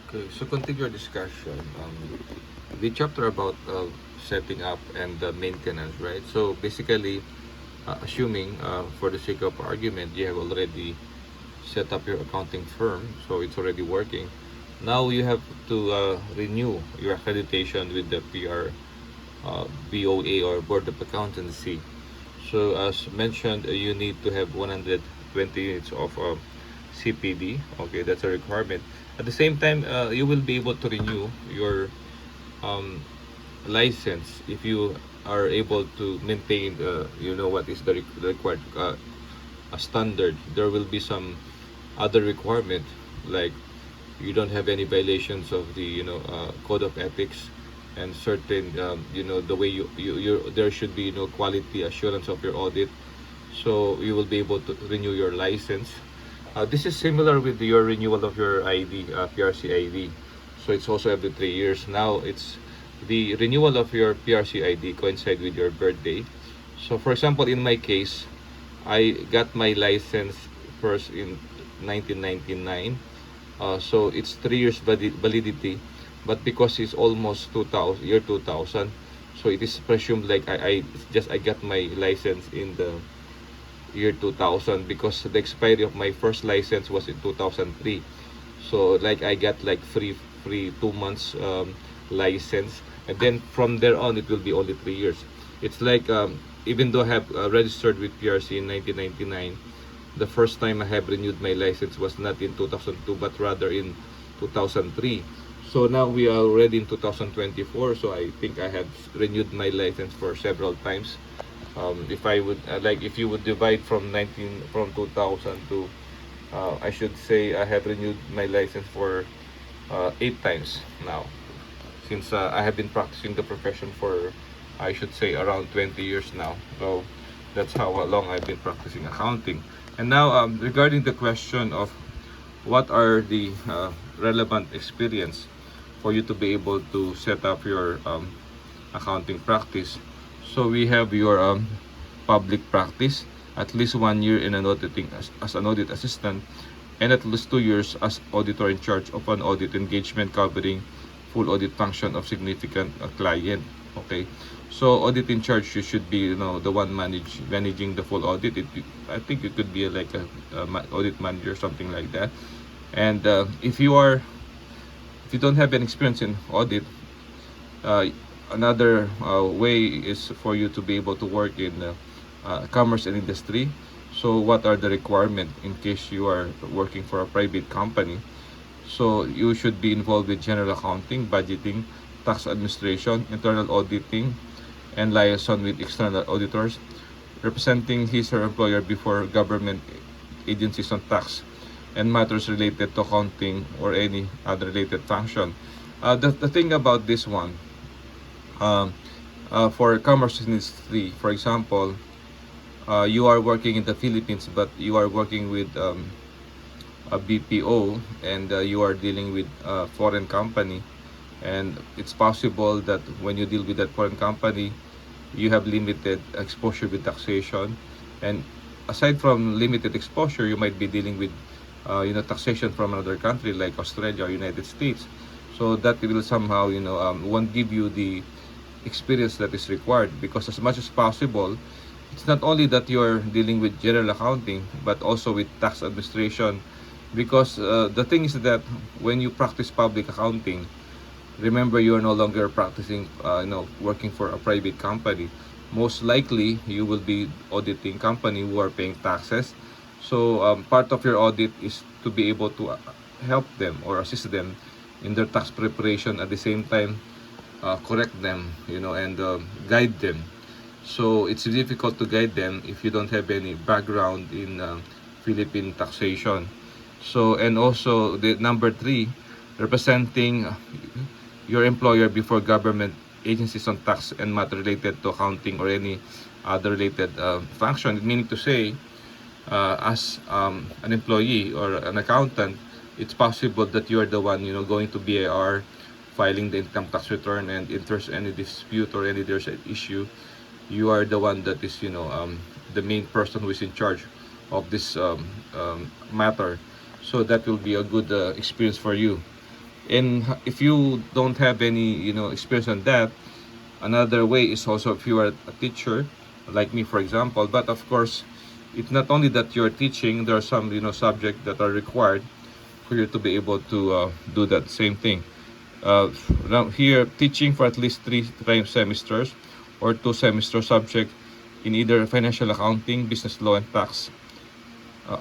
Okay, so continue your discussion. The chapter about setting up and maintenance, right? So basically, assuming for the sake of argument, you have already set up your accounting firm, so it's already working. Now you have to renew your accreditation with the BOA or Board of Accountancy. So as mentioned, you need to have 120 units of CPD. Okay, that's a requirement. At the same time, you will be able to renew your um, license if you are able to maintain, what is the required a standard. There will be some other requirement like you don't have any violations of the code of ethics and certain the way you there should be quality assurance of your audit, so you will be able to renew your license. This is similar with your renewal of your ID, PRC ID. So it's also every 3 years. Now it's the renewal of your PRC ID coincide with your birthday. So for example, in my case, I got my license first in 1999. So it's 3 years validity, but because it's almost 2000 year 2000, so it is presumed like I got my license in the year 2000 because the expiry of my first license was in 2003. So like I got like free 2 months license, and then from there on it will be only 3 years. It's like even though I have registered with PRC in 1999, the first time I have renewed my license was not in 2002 but rather in 2003. So now we are already in 2024, so I think I have renewed my license for several times. If I would if you would divide from 2000 to I should say I have renewed my license for 8 times now, since I have been practicing the profession for, I should say, around 20 years now. So that's how long I've been practicing accounting. And now, regarding the question of what are the relevant experience for you to be able to set up your accounting practice. So we have your public practice, at least 1 year in an auditing as an audit assistant, and at least 2 years as auditor in charge of an audit engagement covering full audit function of significant client. Okay, so audit in charge, you should be the one managing the full audit. I think it could be like a audit manager, something like that. And if you don't have any experience in audit, uh, another way is for you to be able to work in commerce and industry. So what are the requirements in case you are working for a private company? So you should be involved with general accounting, budgeting, tax administration, internal auditing, and liaison with external auditors, representing his or her employer before government agencies on tax and matters related to accounting or any other related function. The thing about this one, um, for commerce industry, for example, you are working in the Philippines, but you are working with a BPO, and you are dealing with a foreign company, and it's possible that when you deal with that foreign company, you have limited exposure with taxation. And aside from limited exposure, you might be dealing with taxation from another country like Australia or United States. So that will somehow won't give you the experience that is required, because as much as possible, it's not only that you're dealing with general accounting but also with tax administration, because the thing is that when you practice public accounting, remember, you are no longer practicing working for a private company. Most likely you will be auditing company who are paying taxes. So part of your audit is to be able to help them or assist them in their tax preparation, at the same time correct them, and guide them. So it's difficult to guide them if you don't have any background in Philippine taxation. So, and also the number three, representing your employer before government agencies on tax and matter related to accounting or any other related function. Meaning to say, as an employee or an accountant, it's possible that you are the one going to BAR, filing the income tax return, and if there's any dispute or any there's an issue, you are the one that is the main person who is in charge of this matter. So that will be a good experience for you. And if you don't have any, experience on that, another way is also if you are a teacher, like me, for example. But of course, it's not only that you're teaching. There are some, subjects that are required for you to be able to do that same thing. Uh, Now here, teaching for at least three semesters or 2 semester subject in either financial accounting, business law and tax,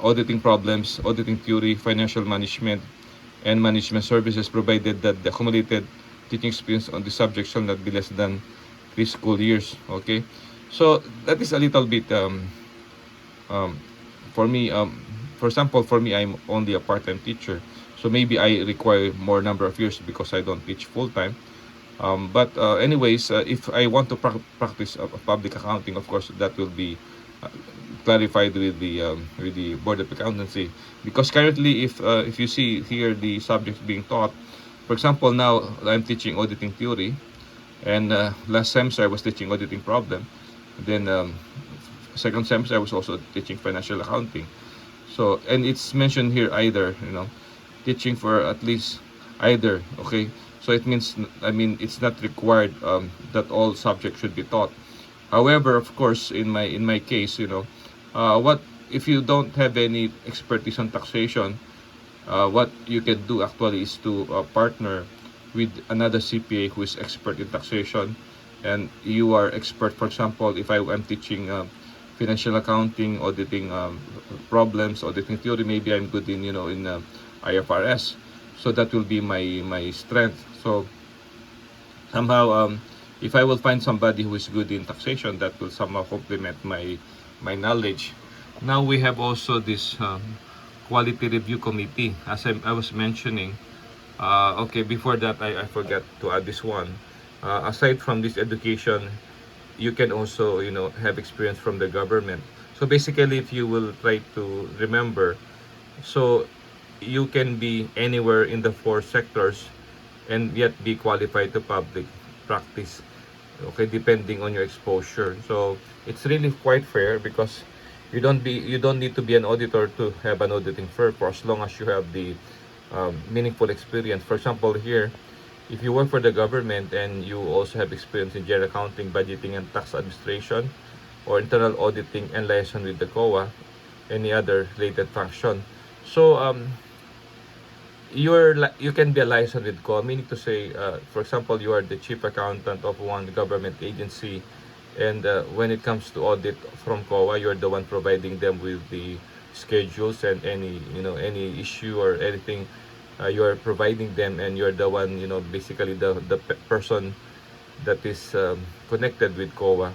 auditing problems, auditing theory, financial management, and management services, provided that the accumulated teaching experience on the subject shall not be less than 3 school years. Okay, so that is a little bit um, for me. For example, for me, I'm only a part-time teacher, so maybe I require more number of years because I don't teach full-time. But anyways, if I want to practice public accounting, of course, that will be uh, clarified with the Board of Accountancy. Because currently, if you see here the subjects being taught, for example, now I'm teaching auditing theory, and last semester I was teaching auditing problem. Then second semester I was also teaching financial accounting. So, and it's mentioned here either, teaching for at least either. Okay, so it means, I mean, it's not required that all subjects should be taught. However, of course, in my case, what if you don't have any expertise on taxation? What you can do actually is to partner with another CPA who is expert in taxation, and you are expert. For example, if I am teaching financial accounting, auditing problems, auditing theory, maybe I'm good in IFRS, so that will be my strength. So somehow, if I will find somebody who is good in taxation, that will somehow complement my knowledge. Now we have also this quality review committee, as I was mentioning. Okay, before that, I forgot to add this one. Aside from this education, you can also, have experience from the government. So basically, if you will try to remember, so you can be anywhere in the 4 sectors and yet be qualified to public practice. Okay, depending on your exposure. So it's really quite fair because you don't need to be an auditor to have an auditing firm, for as long as you have the meaningful experience. For example, here, if you work for the government and you also have experience in general accounting, budgeting, and tax administration, or internal auditing and liaison with the COA, any other related function. So you can be a licensed with COA, meaning to say, for example, you are the chief accountant of one government agency, and when it comes to audit from COA, you're the one providing them with the schedules and any issue or anything. You are providing them, and you're the one, basically the person that is connected with COA.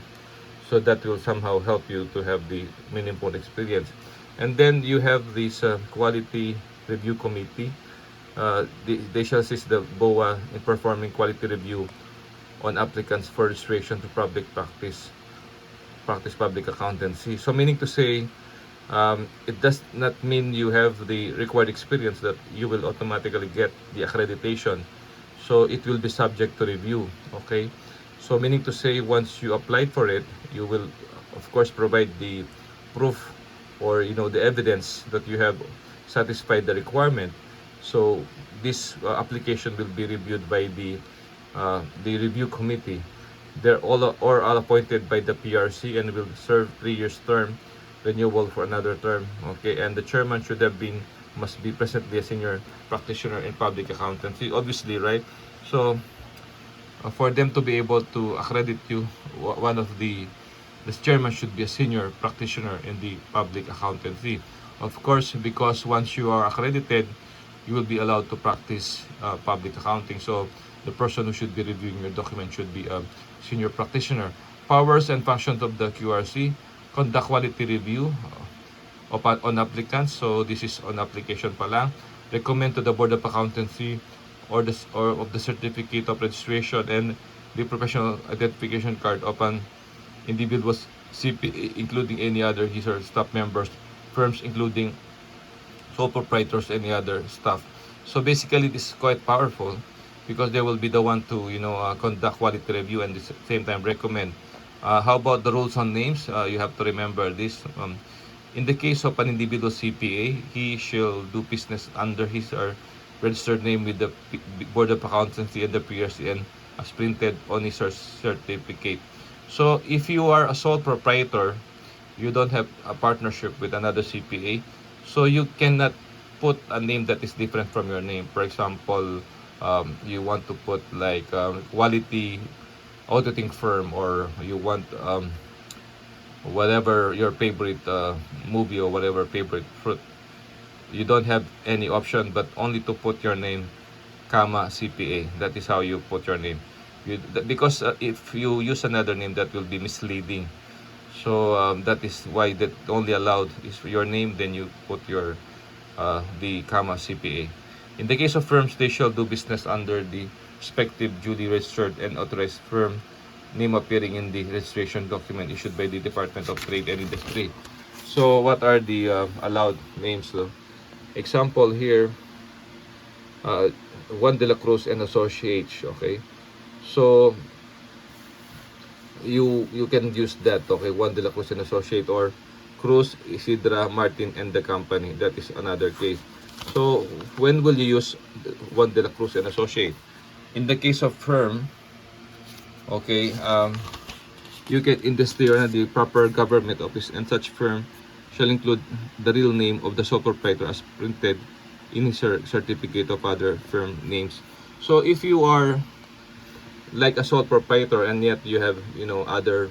So that will somehow help you to have the meaningful experience. And then you have this quality review committee. They shall assist the BOA in performing quality review on applicants for registration to practice public accountancy. So meaning to say, it does not mean you have the required experience that you will automatically get the accreditation. So it will be subject to review. Okay, so meaning to say, once you applied for it, you will of course provide the proof, or the evidence that you have satisfied the requirement. So this application will be reviewed by the review committee. They're all appointed by the PRC and will serve 3 years term, renewable for another term. Okay, and the chairman must be presently a senior practitioner in public accountancy, obviously, right? So for them to be able to accredit you, one of the chairman should be a senior practitioner in the public accountancy. Of course, because once you are accredited, you will be allowed to practice public accounting. So the person who should be reviewing your document should be a senior practitioner. Powers and functions of the QRC: conduct quality review on applicants. So this is on application pa lang. Recommend to the Board of Accountancy or of the certificate of registration and the professional identification card upon individuals CPA, including any other his or staff members, firms including sole proprietors, any other staff. So basically, this is quite powerful because they will be the one to conduct quality review and at the same time recommend. How about the rules on names? You have to remember this. In the case of an individual CPA, he shall do business under his or registered name with the Board of Accountancy and the PRCN as printed on his certificate. So if you are a sole proprietor, you don't have a partnership with another CPA, so you cannot put a name that is different from your name. For example, you want to put like quality auditing firm, or you want whatever your favorite movie or whatever favorite fruit. You don't have any option but only to put your name, comma, CPA. That is how you put your name. Because if you use another name, that will be misleading. So that is why that only allowed is your name, then you put your the comma CPA. In the case of firms, they shall do business under the respective duly registered and authorized firm name appearing in the registration document issued by the Department of Trade and Industry. So what are the allowed names? Example here, Juan de la Cruz and Associates. Okay, so you can use that. Okay, Juan de la Cruz and Associate, or Cruz, Isidra, Martin and the company. That is another case. So when will you use Juan de la Cruz and Associate? In the case of firm, okay, you get industry or the proper government office, and such firm shall include the real name of the sole proprietor as printed in his certificate of other firm names. So if you are like a sole proprietor and yet you have, you know, other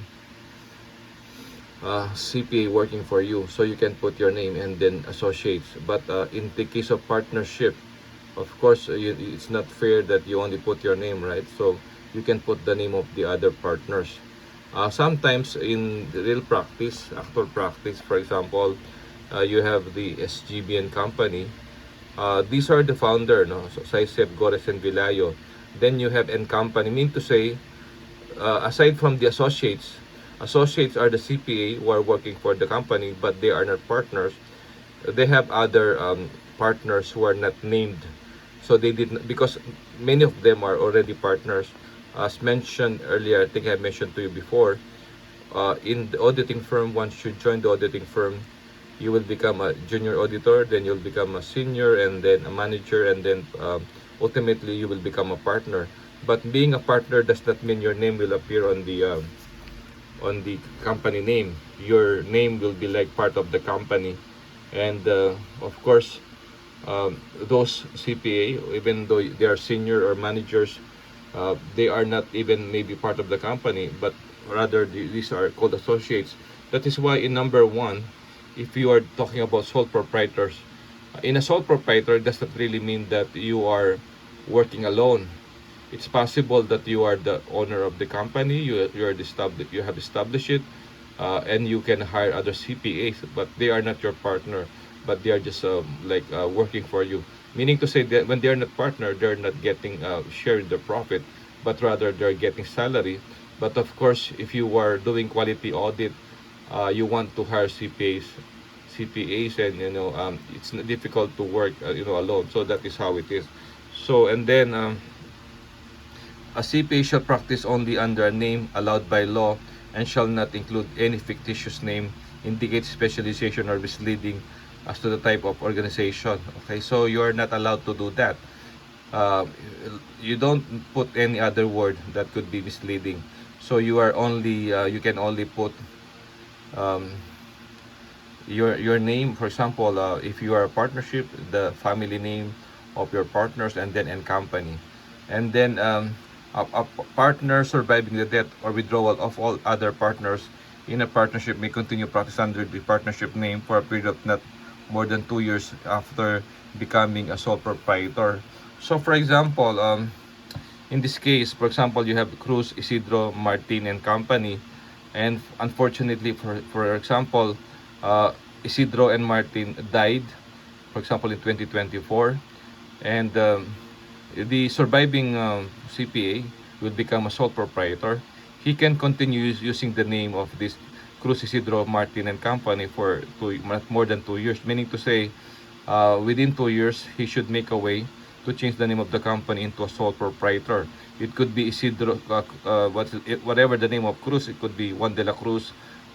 CPA working for you, so you can put your name and then associates. But in the case of partnership, of course, it's not fair that you only put your name, right? So you can put the name of the other partners. Sometimes in real practice, actual practice, for example, you have the SGBN company. These are the founder, no? So Saiseb, Gores, and Vilayo. Then you have N company, mean to say, aside from the associates, associates are the CPA who are working for the company, but they are not partners. They have other partners who are not named. So they didn't, because many of them are already partners. As mentioned earlier, I think I mentioned to you before, in the auditing firm, once you join the auditing firm, you will become a junior auditor, then you'll become a senior, and then a manager, and then ultimately you will become a partner. But being a partner does not mean your name will appear on the company name. Your name will be like part of the company, and of course, those CPA, even though they are senior or managers, they are not even maybe part of the company, but rather these are called associates. That is why in number one, if you are talking about sole proprietors, in a sole proprietor, it does not really mean that you are working alone. It's possible that you are the owner of the company, you have established it, and you can hire other CPAs, but they are not your partner, but they are just working for you. Meaning to say that when they are not partner, they're not getting share in the profit, but rather they're getting salary. But of course, if you are doing quality audit, you want to hire CPAs, and it's difficult to work alone. So that is how it is. So and then a CPA shall practice only under a name allowed by law and shall not include any fictitious name, indicate specialization or misleading as to the type of organization. Okay, so you are not allowed to do that. You don't put any other word that could be misleading. So you are only you can only put um, your name. For example, if you are a partnership, the family name of your partners, and then and company, and then a partner surviving the death or withdrawal of all other partners in a partnership may continue practice under the partnership name for a period of not more than 2 years after becoming a sole proprietor. So for example, in this case, for example, you have Cruz, Isidro, Martin and company, and unfortunately, for example, Isidro and Martin died, for example, in 2024, and the surviving CPA will become a sole proprietor. He can continue using the name of this Cruz, Isidro, Martin and company for more than 2 years, meaning to say within 2 years he should make a way to change the name of the company into a sole proprietor. It could be Isidro, whatever the name of Cruz, it could be Juan de la Cruz,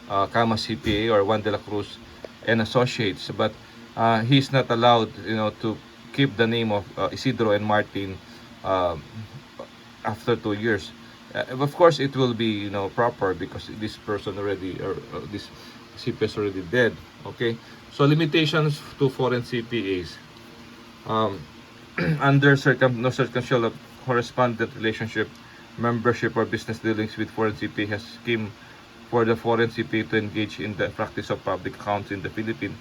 comma CPA, or Juan de la Cruz and Associates, but he's not allowed, to keep the name of Isidro and Martin um, after 2 years. Of course, it will be proper because this person already, or this CPA is already dead. Okay, so limitations to foreign CPAs. Um, under no circumstantial correspondent relationship, membership, or business dealings with foreign CPA has scheme for the foreign CPA to engage in the practice of public accounts in the Philippines,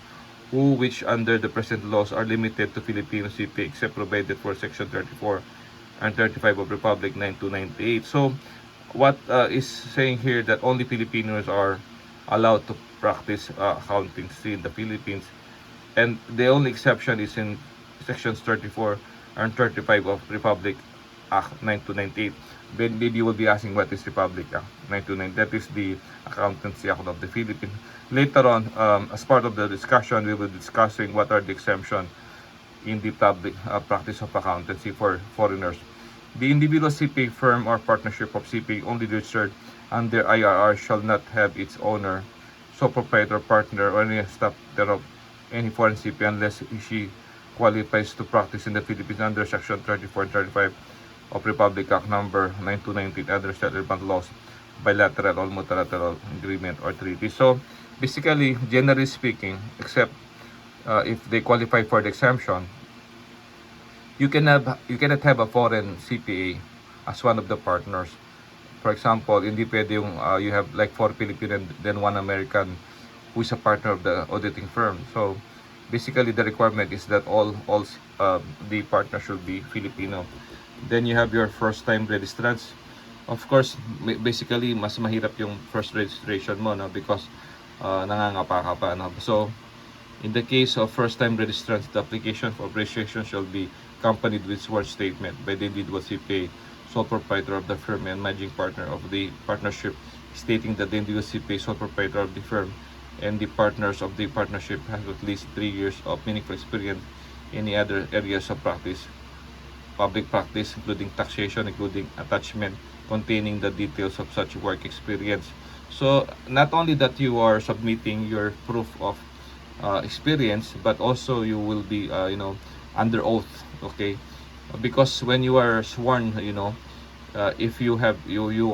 which under the present laws are limited to Filipino CPA except provided for Section 34 and 35 of Republic 9298. So, what is saying here that only Filipinos are allowed to practice accounting in the Philippines, and the only exception is in sections 34 and 35 of Republic Act 9298. Maybe you will be asking what is Republic Act 929. That is the Accountancy Act of the Philippines. Later on, as part of the discussion, we will be discussing what are the exemptions in the public practice of accountancy for foreigners. The individual CPA firm or partnership of CPA only registered under IRR shall not have its owner, sole proprietor, partner, or any staff thereof any foreign CPA unless she qualifies to practice in the Philippines under Section 34 and 35 of Republic Act number 9219, other relevant laws, bilateral or multilateral agreement or treaty. So basically, generally speaking, except if they qualify for the exemption, you cannot have a foreign CPA as one of the partners. For example, hindi pwede yung you have like 4 Filipino and then 1 American who is a partner of the auditing firm. So basically, the requirement is that all the partners should be Filipino. Then you have your first-time registrants. Of course, basically, mas mahirap yung first registration mo, no? Because nangangapa ka pa. No? So, in the case of first-time registrants, the application for registration shall be accompanied with sworn statement by the individual CPA, sole proprietor of the firm and managing partner of the partnership, stating that the individual CPA, sole proprietor of the firm, and the partners of the partnership have at least 3 years of meaningful experience in the other areas of practice, public practice, including taxation, including attachment containing the details of such work experience. So, not only that you are submitting your proof of experience, but also you will be, under oath, okay? Because when you are sworn, if you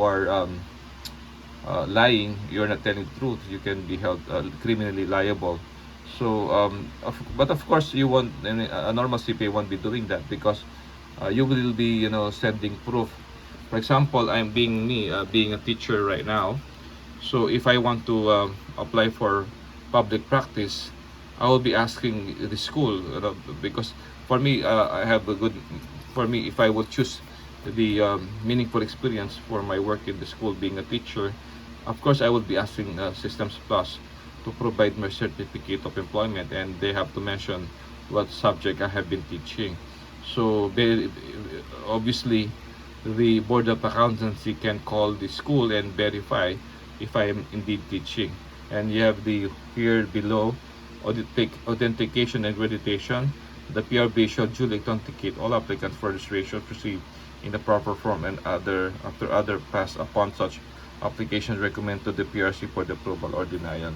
are lying, you're not telling the truth, you can be held criminally liable. So, but of course, you won't. A normal CPA won't be doing that because you will be, sending proof. For example, I'm being a teacher right now. So, if I want to apply for public practice, I will be asking the school because for me, I have a good. For me, if I would choose the meaningful experience for my work in the school being a teacher, of course I would be asking Systems Plus to provide my certificate of employment, and they have to mention what subject I have been teaching. So obviously the Board of Accountancy can call the school and verify if I am indeed teaching. And you have the here below authentication and accreditation. The PRB shall duly authenticate all applicants for registration received in the proper form, and after other pass upon such applications recommend to the PRC for the approval or denial.